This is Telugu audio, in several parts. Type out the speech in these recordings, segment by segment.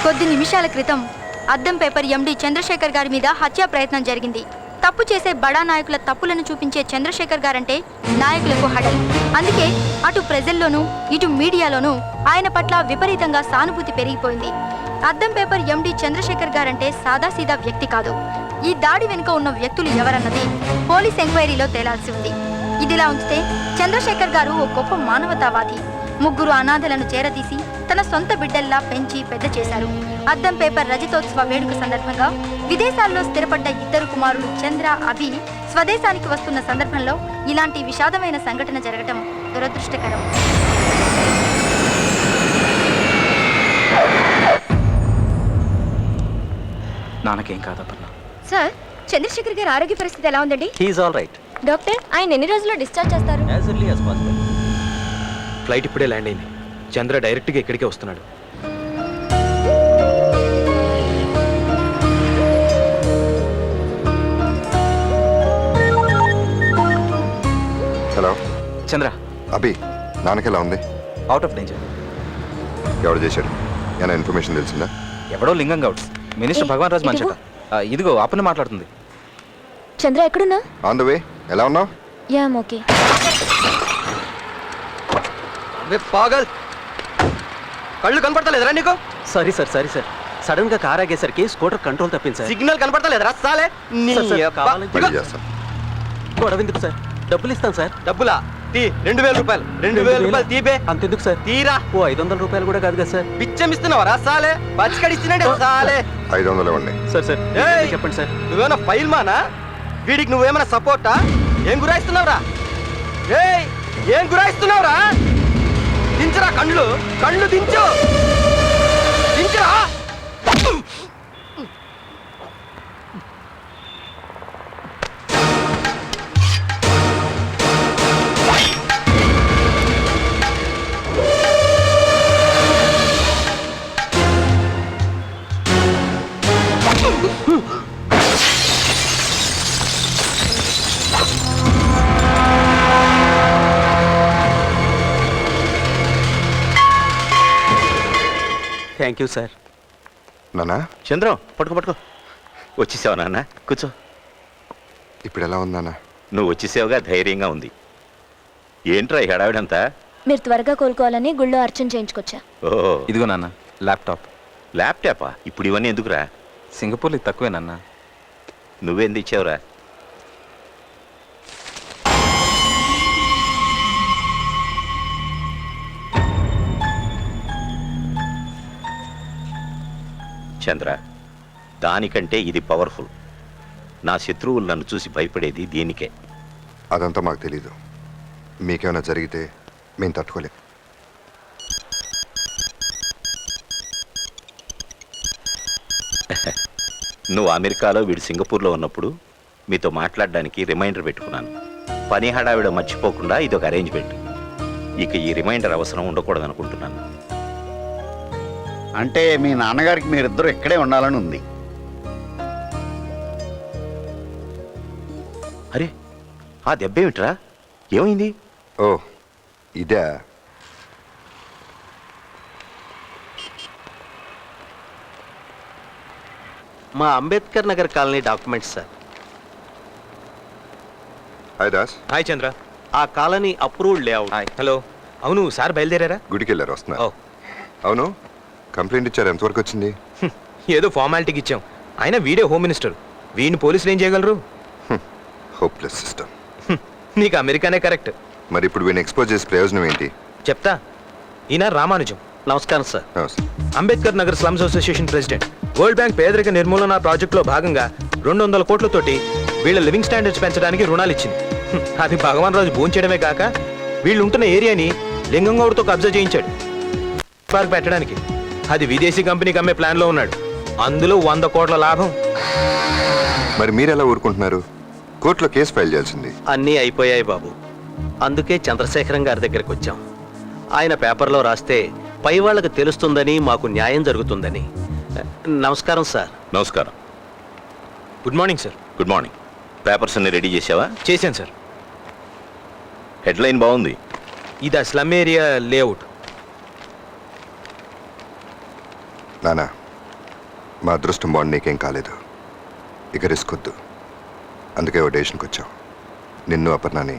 కొద్ది నిమిషాల క్రితం అద్దం పేపర్ ఎండి చంద్రశేఖర్ గారి మీద హత్యా ప్రయత్నం జరిగింది. తప్పు చేసే బడా నాయకుల తప్పులను చూపించే చంద్రశేఖర్ గారంటే నాయకులకు హడి. అందుకే అటు ప్రజల్లోనూ ఇటు మీడియాలోనూ ఆయన పట్ల విపరీతంగా సానుభూతి పెరిగిపోయింది. అద్దం పేపర్ ఎండి చంద్రశేఖర్ గారంటే సాదాసీదా వ్యక్తి కాదు. ఈ దాడి వెనుక ఉన్న వ్యక్తులు ఎవరన్నది పోలీస్ ఎంక్వైరీలో తేలాల్సి ఉంది. ఇదిలా ఉంచితే చంద్రశేఖర్ గారు ఓ గొప్ప మానవతావాది. 3 అనాథలను చేరదీసి తన సొంత బిడ్డల్లా పెంచి పెద్ద చేశారు. అద్దం పేపర్ రజతోత్సవ వేడుక సందర్భంగా విదేశాల్లో స్థిరపడ్డ 2 కుమారులు చంద్ర, అభి స్వదేశానికి వస్తున్న సందర్భంలో ఇలాంటి విషాదమైన సంఘటన జరగటం దురదృష్టకరం. నాన్నకేం కాదప్పన్నా. సార్, చంద్రశేఖర్ గారి ఆరోగ్య పరిస్థితి ఎలా ఉందండి? He's all right. డాక్టర్, ఆయన ఎన్ని రోజుల్లో డిశ్చార్జ్ చేస్తారు? As early as possible. Flight ఇప్పుడే ల్యాండ్ అయింది. చంద్ర డైరెక్ట్గా ఇక్కడికే వస్తున్నాడు. హలో చంద్ర, అభి, నాన్నకి ఎలా ఉంది? Out of danger. ఎవరు చేశాడు? ఏమైనా ఇన్ఫర్మేషన్ తెలిసిందా? ఎవడో లింగం గౌడ్, మినిస్టర్ భగవాన్ రాజ్ మంచట. ఇదిగో అప్పని మాట్లాడుతుంది. చంద్ర ఎక్కడున్నా? On the way. ఎలా ఉన్నావు? Yeah, okay. పాగల్, కళ్ళు కనపడతలేదురా నీకు? సారీ సార్, సడన్ గా కార్ ఆగేసరికి స్కూటర్ కంట్రోల్ తప్పింది సార్. సిగ్నల్ కనపడతలేదురా సాలే? మళ్ళీ చేస్తాం. గొడవ ఎందుకు సార్? డబ్బులు ఇస్తాను సార్. డబ్బులా? తీ, 2000 రూపాయలు. 2000 రూపాయలు తీపే. అంతెందుకు సార్? తీరా. ఓ 500 రూపాయలు కూడా కాదు కదా సార్. బిచ్చం ఇస్తున్నావరా సాలే? బచ్చికడిచ్చినట్టు సాలే. 500 ఇవ్వండి. సార్ ఏయ్! చెప్పండి సార్. నువ్వేమైనా ఫైల్ మానా? వీడికి నువ్వేమైనా సపోర్టా? ఏం గురాయిస్తున్నావురా? ఏయ్, ఏం గురాయిస్తున్నావురా? దించరా కళ్ళు దించు, దించరా. Thank you sir. నానా, చంద్రం, పట్టుకో. వచ్చేసావు నాన్న, కూర్చో. ఇప్పుడు ఎలా ఉంది నాన్న? నువ్వు వచ్చేసావుగా, ధైర్యంగా ఉంది. ఏంట్రా ఈ హడావిడంతా? మీరు త్వరగా కోలుకోవాలని గుళ్ళో అర్చన చేయించుకొచ్చా. ఓ, ఇదిగో నాన్న ల్యాప్టాప్. ల్యాప్టాపా? ఇప్పుడు ఇవన్నీ ఎందుకురా? సింగపూర్లో ఇది తక్కువే నాన్న. నువ్వేంది ఇచ్చావురా? చంద్ర, దానికంటే ఇది పవర్ఫుల్. నా శత్రువులు నన్ను చూసి భయపడేది దీనికే. అదంతా మాకు తెలీదు. మీకేమైనా జరిగితే మేము తట్టుకోలేం. నువ్వు అమెరికాలో, వీడు సింగపూర్లో ఉన్నప్పుడు మీతో మాట్లాడడానికి రిమైండర్ పెట్టుకున్నాను. పని హడావిడ మర్చిపోకుండా ఇదొక అరేంజ్మెంట్. ఇక ఈ రిమైండర్ అవసరం ఉండకూడదనుకుంటున్నాను. అంటే మీ నాన్నగారికి మీరిద్దరూ ఇక్కడే ఉండాలని ఉంది. అరే, ఆ దెబ్బేమిట్రా? ఏమైంది? ఓ, ఇదే. మా Ambedkar Nagar colony documents sir. Hi Das. Hi Chandra. ఆ కాలనీ అప్రూవ్డ్ లేఅవుట్. హలో. అవును, సార్ బయలుదేరారా? గుడికి వెళ్ళారు, వస్తున్నారు. ఓ, అవును, కంప్లైంట్ ఇచ్చారు. ఎంతవరకు వచ్చింది? ఏదో ఫార్మాలిటీకి ఇచ్చాం. అయినా వీడే హోమ్ మినిస్టర్. వీడిని పోలీసులు ఏం చేయగలరు? Hopeless system. నీకు అమెరికానే కరెక్ట్. మరి ఇప్పుడు వీడిని ఎక్స్పోజ్ చేసే ప్రయోజనం ఏంటి? చెప్తా. ఈయన రామానుజం. నమస్కారం sir. Ambedkar Nagar slums association president. World bank పేదరిక నిర్మూలన ప్రాజెక్టులో భాగంగా 200 కోట్లతోటి వీళ్ళ లివింగ్ స్టాండర్డ్స్ పెంచడానికి రుణాలు ఇచ్చింది. అది భగవాన్ రాజు భోంచేయడమే కాక వీళ్ళు ఉంటున్న ఏరియాని లింగంగౌడ్తో కబ్జా చేయించాడు పార్క్ పెట్టడానికి. అది విదేశీ కంపెనీకి అమ్మే ప్లాన్లో ఉన్నాడు. అందులో 100 కోట్ల లాభం. మరి మీరు ఎలా ఊరుకుంటున్నారు? కోర్టులో కేసు ఫైల్ చేయాల్సింది. అన్నీ అయిపోయాయి బాబు. అందుకే చంద్రశేఖరం గారి దగ్గరికి వచ్చాం. ఆయన పేపర్లో రాస్తే పై వాళ్ళకి తెలుస్తుందని, మాకు న్యాయం జరుగుతుందని. నమస్కారం సార్. నమస్కారం. Good morning sir. Good morning. Papers అన్ని రెడీ చేసావా? చేశాను సార్. హెడ్లైన్ బాగుంది. ఇది స్లమ్ ఏరియా లేఅవుట్. నానా, మా అదృష్టం బాండ్ నీకేం కాలేదు. ఇక రిస్క్ వద్దు. అందుకే ఓ డెసిషన్కి వచ్చాం. నిన్ను అపర్ణని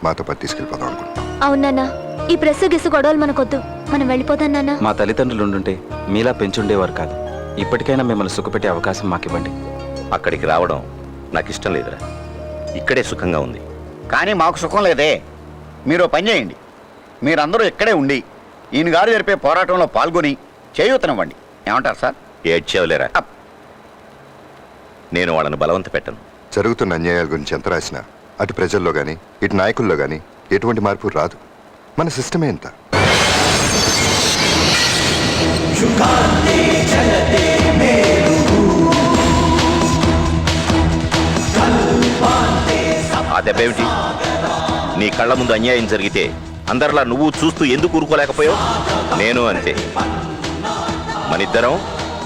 మాతో పాటు తీసుకెళ్ళిపోదాం అనుకుంటున్నాం. అవునన్నా, ఈ ప్రెస్ గిసు గొడవలు మనకొద్దు. మనం వెళ్ళిపోదాం నాన్న. మా తల్లిదండ్రులు ఉండుంటే మీలా పెంచుండేవారు కాదు. ఇప్పటికైనా మిమ్మల్ని సుఖపెట్టే అవకాశం మాకివ్వండి. అక్కడికి రావడం నాకు ఇష్టం లేదురా. ఇక్కడే సుఖంగా ఉంది. కానీ మాకు సుఖం లేదే. మీరు ఓ పని చేయండి. మీరందరూ ఇక్కడే ఉండి ఈయన గారు జరిపే పోరాటంలో పాల్గొని చేయూతనివ్వండి. ఏమంటారు సార్? ఏడ్చేవలేరా. నేను వాళ్ళని బలవంత పెట్టను. జరుగుతున్న అన్యాయాల గురించి ఎంత రాసినా అటు ప్రజల్లో కానీ ఇటు నాయకుల్లో కానీ ఎటువంటి మార్పు రాదు. మన సిస్టమే ఎంత. ఆ దెబ్బేమిటి? నీ కళ్ళ ముందు అన్యాయం జరిగితే అందరిలా నువ్వు చూస్తూ ఎందుకు ఊరుకోలేకపోయావు? నేను అంతే. మనిద్దరం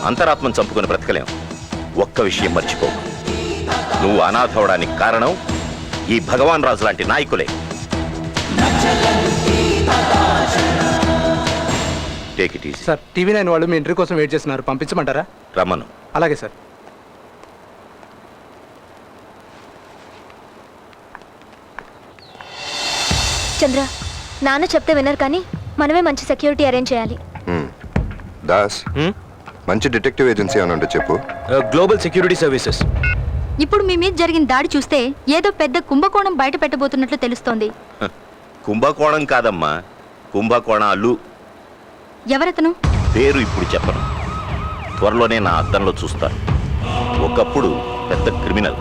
అంతరాత్మను చంపుకొని బ్రతకలేం. ఒక్క విషయం మర్చిపో, నువ్వు అనాథ అవడానికి కారణం ఈ భగవాన్ రాజు లాంటి నాయకులే. Take it easy. Sir, TV9 వాళ్ళు మీ ఎంట్రీ కోసం వెయిట్ చేస్తున్నారు. పంపించమంటారా? రమ్మను. అలాగే సార్. చంద్ర, నాన్న చెప్తే వినరు కానీ మనమే మంచి సెక్యూరిటీ అరేంజ్ చేయాలి. దాస్, మంచి డిటెక్టివ్ ఏజెన్సీ అని ఉంటే చెప్పు. Global security services. ఇప్పుడు మీ మీద జరిగిన దాడి చూస్తే ఏదో పెద్ద కుంభకోణం బయట పెట్టబోతున్నట్లు తెలుస్తోంది. కుంభకోణం కాదమ్మా, కుంభకోణాలు. ఎవరతను? పేరు ఇప్పుడు చెప్పను. త్వరలోనే నా అద్దంలో చూస్తారు. ఒకప్పుడు పెద్ద క్రిమినల్,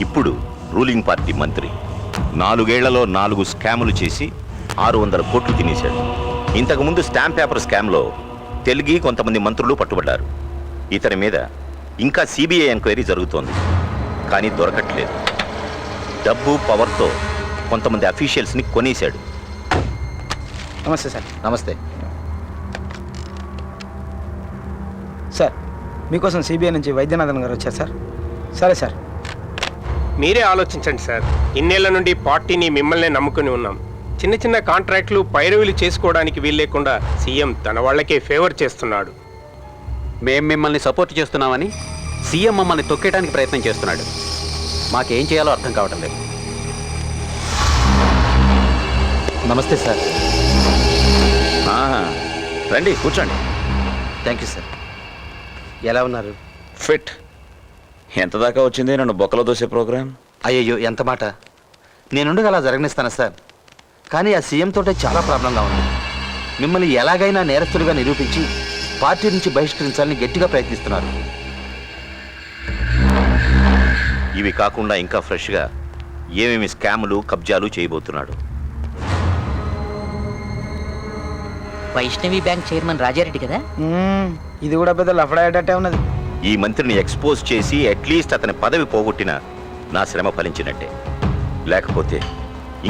ఇప్పుడు రూలింగ్ పార్టీ మంత్రి. 4 ఏళ్లలో 4 స్కాములు చేసి 600 కోట్లు తినేశాడు. ఇంతకుముందు స్టాంప్ పేపర్ స్కామ్లో తెలుగు కొంతమంది మంత్రులు పట్టుబడ్డారు. ఇతని మీద ఇంకా సిబిఐ ఎంక్వైరీ జరుగుతోంది, కానీ దొరకట్లేదు. డబ్బు పవర్తో కొంతమంది అఫీషియల్స్ని కొనేశాడు. నమస్తే సార్. నమస్తే సార్, మీకోసం సిబిఐ నుంచి వైద్యనాథన్ గారు వచ్చారు సార్. సరే సార్. మీరే ఆలోచించండి సార్. ఇన్నేళ్ల నుండి పార్టీని మిమ్మల్నే నమ్ముకుని ఉన్నాం. చిన్న చిన్న కాంట్రాక్టులు పైరవీలు చేసుకోవడానికి వీల్లేకుండా సీఎం తన వాళ్ళకే ఫేవర్ చేస్తున్నాడు. మేం మిమ్మల్ని సపోర్ట్ చేస్తున్నామని సీఎం మమ్మల్ని తొక్కేయడానికి ప్రయత్నం చేస్తున్నాడు. మాకేం చేయాలో అర్థం కావటం లేదు. నమస్తే సార్. రండి కూర్చోండి. Thank you sir. ఎలా ఉన్నారు? ఫిట్. ఎంత దాకా వచ్చింది నన్ను బొక్కలో దోసే ప్రోగ్రామ్? అయ్యయ్యో, ఎంత మాట. నేనుండగా అలా జరగనిస్తాను సార్. కానీ ఆ సీఎం తోటే చాలా ప్రాబ్లంగా ఉంది. మిమ్మల్ని ఎలాగైనా నేరస్తులుగా నిరూపించి పార్టీ నుంచి బహిష్కరించాలని గట్టిగా ప్రయత్నిస్తున్నారు. ఇవి కాకుండా ఇంకా ఫ్రెష్గా ఏమేమి స్కాములు కబ్జాలు చేయబోతున్నాడు. వైష్ణవి బ్యాంక్ చైర్మన్ రాజారెడ్డి కదా? ఇది కూడా పెద్ద లఫడాయేటట్టే ఉన్నది. ఈ మంత్రిని ఎక్స్పోజ్ చేసి అట్లీస్ట్ అతని పదవి పోగొట్టినా నా శ్రమ ఫలించినట్టే. లేకపోతే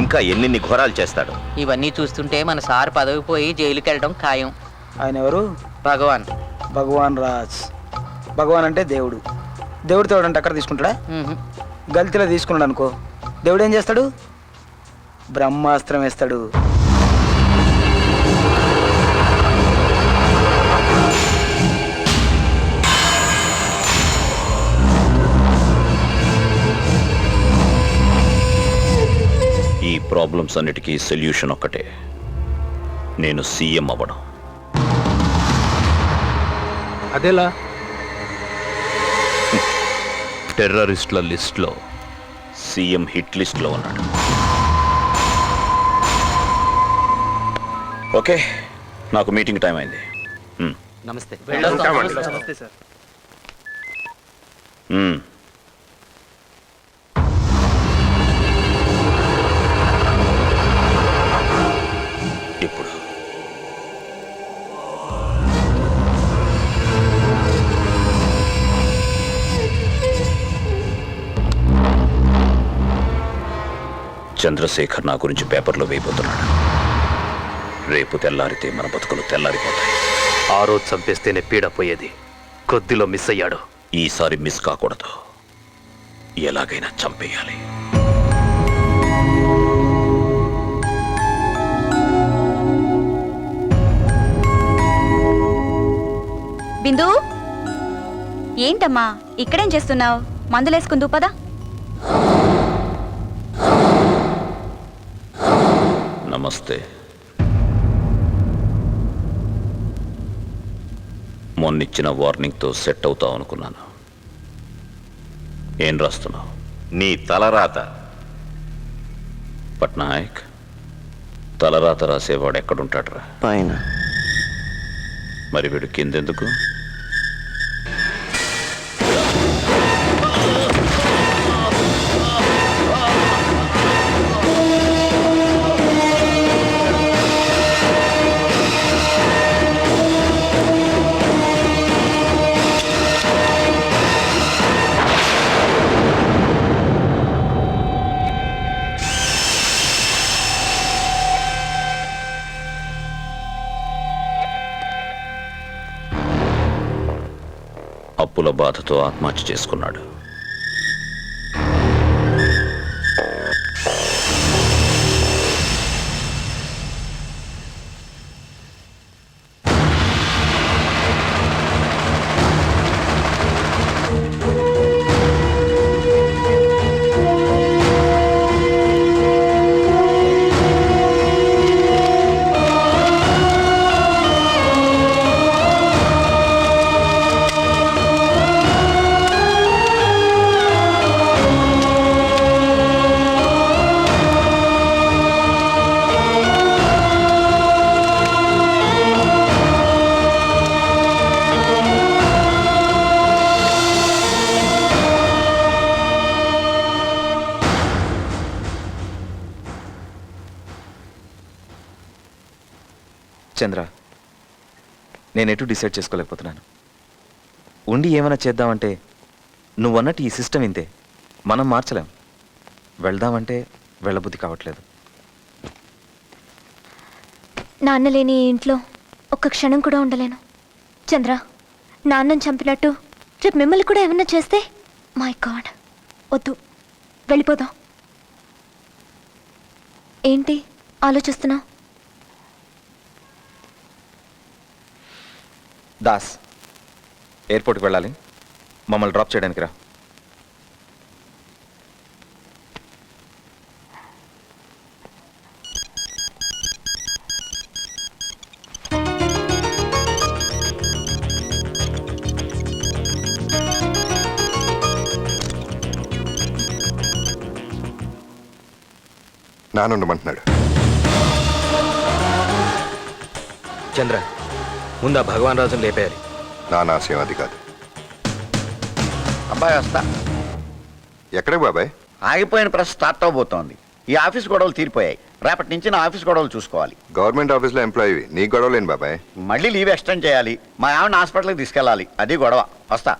ఇంకా ఎన్నెన్ని ఘోరాలు చేస్తాడు. ఇవన్నీ చూస్తుంటే మన సార్ పదవి పోయి జైలుకి వెళ్ళడం ఖాయం. ఆయన ఎవరు? భగవాన్. భగవాన్ రాజ్. భగవాన్ అంటే దేవుడు. దేవుడు తోడు అంటే అక్కడ తీసుకుంటాడా? గల్తీలో తీసుకున్నాడు అనుకో, దేవుడు ఏం చేస్తాడు? బ్రహ్మాస్త్రం వేస్తాడు. ఈ ప్రాబ్లమ్స్ అన్నిటికీ సొల్యూషన్ ఒక్కటే, నేను సీఎం అవ్వడం. అదేలా? టెర్రరిస్టుల లిస్ట్లో సీఎం హిట్ లిస్ట్లో ఉన్నాడు. ఓకే, నాకు మీటింగ్ టైం అయింది. నమస్తే. ఉంటామండి. నమస్తే సార్. ఇప్పుడు చంద్రశేఖర్ నా గురించి పేపర్లో వేయబోతున్నాడు. రేపు తెల్లారితే మన బతుకులు తెల్లారిపోతాయి. ఆ రోజు చంపేస్తేనే పీడ పోయేది. కొద్దిలో మిస్ అయ్యాడు. ఈసారి మిస్ కాకూడదు. ఎలాగైనా చంపేయాలి. బిందు, ఏంటమ్మా ఇక్కడేం చేస్తున్నావు? మందులేసుకుందు పదా. నమస్తే. మొన్నిచ్చిన వార్నింగ్తో సెట్ అవుతావు అనుకున్నాను. ఏం రాస్తున్నావు? నీ తలరాత. పట్నాయక్, తలరాత రాసేవాడు ఎక్కడుంటాడురా? పైన. మరి వీడు కిందెందుకు? అప్పుల బాధతో ఆత్మహత్య చేసుకున్నాడు. చంద్ర, నేను ఎటు డిసైడ్ చేసుకోలేకపోతున్నాను. ఉండి ఏమైనా చేద్దామంటే నువ్వన్నట్టు ఈ సిస్టమ్ ఇంతే, మనం మార్చలేం. వెళ్దామంటే వెళ్ళబుద్ధి కావట్లేదు. నాన్న లేని ఈ ఇంట్లో ఒక్క క్షణం కూడా ఉండలేను. చంద్ర, నాన్నని చంపినట్టు రేపు మిమ్మల్ని కూడా ఏమన్నా చేస్తే, మై గాడ్, వద్దు, వెళ్ళిపోదాం. ఏంటి ఆలోచిస్తున్నావు? దాస్, ఎయిర్పోర్ట్కి వెళ్ళాలి, మమ్మల్ని డ్రాప్ చేయడానికి రా. నానుండమంటున్నాడు. చంద్ర, ముందు ఆ భగవాన్ రాజుని లేపేయాలి. నా ఆశయం అది కాదు. అబ్బాయి వస్తా. ఎక్కడికి బాబాయ్? ఆగిపోయిన ప్రెస్ స్టార్ట్ అవబోతోంది. ఈ ఆఫీస్ గొడవలు తీరిపోయాయి. రేపటి నుంచి నా ఆఫీస్ గొడవలు చూసుకోవాలి. గవర్నమెంట్ ఆఫీస్లో ఎంప్లాయీ, నీ గొడవలేను బాబాయ్. మళ్ళీ లీవ్ ఎక్స్టెండ్ చేయాలి. మా ఆవిడ హాస్పిటల్కి తీసుకెళ్ళాలి. అది గొడవ. వస్తా.